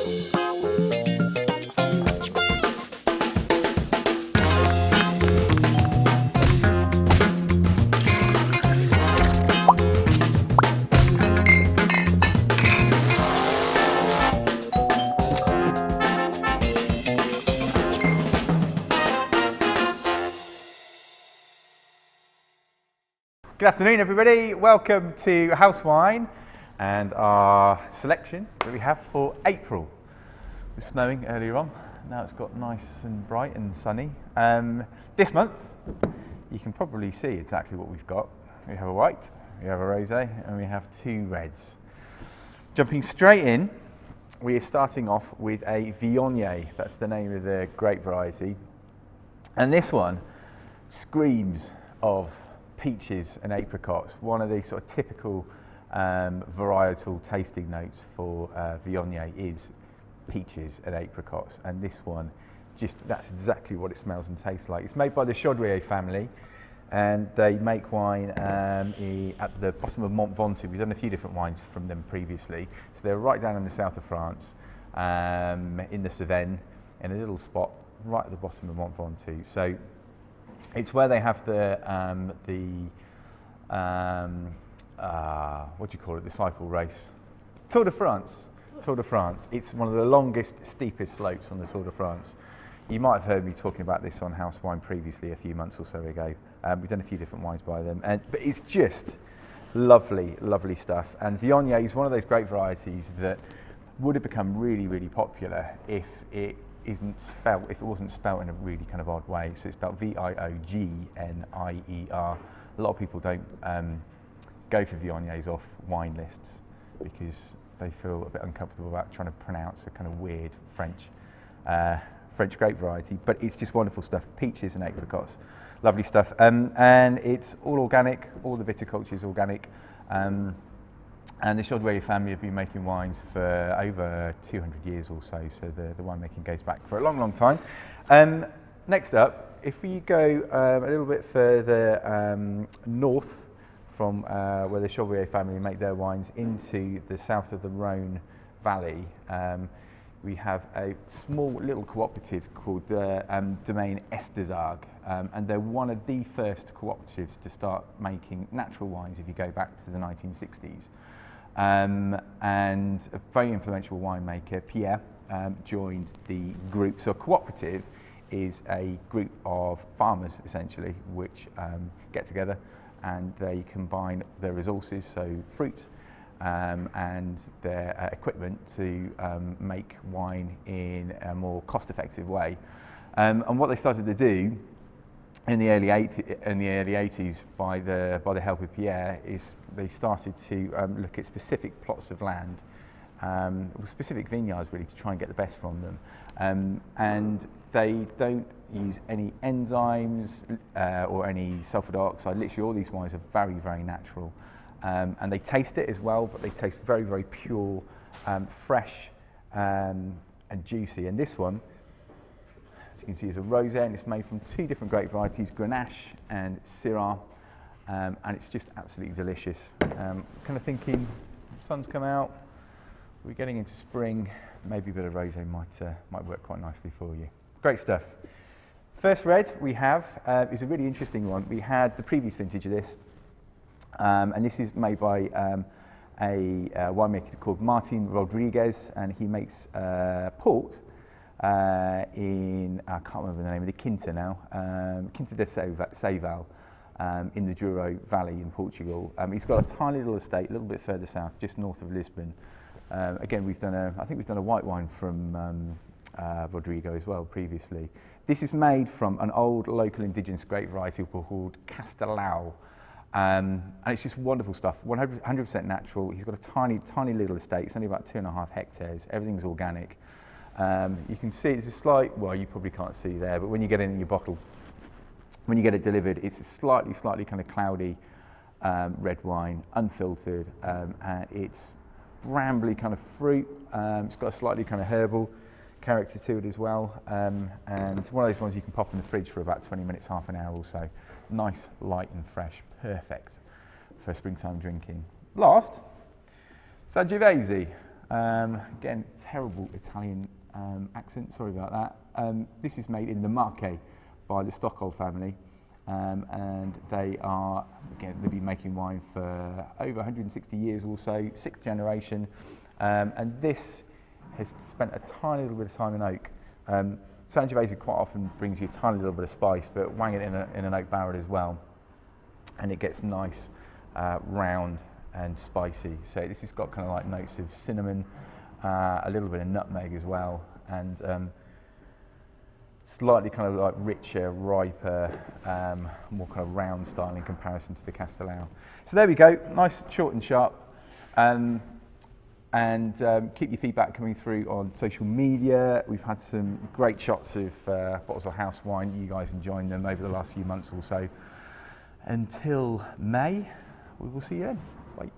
Good afternoon, everybody. Welcome to House Wine and our selection that we have for April. It was snowing earlier on. Now it's got nice and bright and sunny. This month, you can probably see exactly what we've got. We have a white, we have a rosé, and we have two reds. Jumping straight in, we are starting off with a Viognier. That's the name of the grape variety. And this one screams of peaches and apricots. One of the sort of typical varietal tasting notes for Viognier is peaches and apricots, and this one that's exactly what it smells and tastes like. It's made by the Chaudrier family, and they make wine at the bottom of Mont Ventoux. We've done a few different wines from them previously. So they're right down in the south of France, in the Cevennes, in a little spot right at the bottom of Mont Ventoux. So it's where they have the what do you call it? The cycle race, Tour de France. Tour de France. It's one of the longest, steepest slopes on the Tour de France. You might have heard me talking about this on House Wine previously a few months or so ago. We've done a few different wines by them, but it's just lovely, lovely stuff. And Viognier is one of those great varieties that would have become really, really popular if it wasn't spelt in a really kind of odd way. So it's spelled Viognier. A lot of people don't go for Viogniers off wine lists because they feel a bit uncomfortable about trying to pronounce a kind of weird French grape variety. But it's just wonderful stuff. Peaches and apricots, lovely stuff. And it's all organic. All the viticulture is organic. And the Chaudrier family have been making wines for over 200 years or so, so the winemaking goes back for a long, long time. Next up, if we go a little bit further north from where the Chaudrier family make their wines into the south of the Rhone Valley, we have a small little cooperative called Domaine Esters, and they're one of the first cooperatives to start making natural wines if you go back to the 1960s. And a very influential winemaker, Pierre, joined the group. So a cooperative is a group of farmers, essentially, which get together and they combine their resources, so fruit and their equipment, to make wine in a more cost-effective way. And what they started to do in the early 80s, by the help of Pierre, is they started to look at specific plots of land, specific vineyards really, to try and get the best from them. And they don't use any enzymes or any sulfur dioxide. Literally all these wines are very, very natural. And they taste it as well, but they taste very, very pure, fresh and juicy. And this one, as you can see, is a rosé, and it's made from two different grape varieties, Grenache and Syrah, and it's just absolutely delicious. Kind of thinking, sun's come out, we're getting into spring, maybe a bit of rosé might work quite nicely for you. Great stuff. First red we have is a really interesting one. We had the previous vintage of this, and this is made by a winemaker called Martin Rodriguez, and he makes port in, I can't remember the name of the Quinta now, Quinta de Seival, in the Douro Valley in Portugal. He's got a tiny little estate a little bit further south, just north of Lisbon. Again, I think we've done a white wine from Rodrigo as well previously. This is made from an old local indigenous grape variety called Castelao. And it's just wonderful stuff, 100% natural. He's got a tiny little estate. It's only about 2.5 hectares. Everything's organic. You can see it's a slight, well, you probably can't see there, but when you get it in your bottle, when you get it delivered, it's a slightly kind of cloudy red wine, unfiltered, and it's brambly kind of fruit. It's got a slightly kind of herbal character to it as well, and it's one of those ones you can pop in the fridge for about 20 minutes, half an hour or so. Nice, light and fresh, perfect for springtime drinking. Last, Sangiovese. Again, terrible Italian accent, sorry about that. This is made in the Marche by the Stockhold family, and they are, again, they've been making wine for over 160 years or so, 6th generation, and this has spent a tiny little bit of time in oak. Sangiovese quite often brings you a tiny little bit of spice, but wang it in an oak barrel as well, and it gets nice, round and spicy. So this has got kind of like notes of cinnamon, a little bit of nutmeg as well, and slightly kind of like richer, riper, more kind of round style in comparison to the Castellao. So there we go, nice, short and sharp. And keep your feedback coming through on social media. We've had some great shots of bottles of house wine, you guys enjoying them over the last few months or so. Until May, we will see you then. Bye.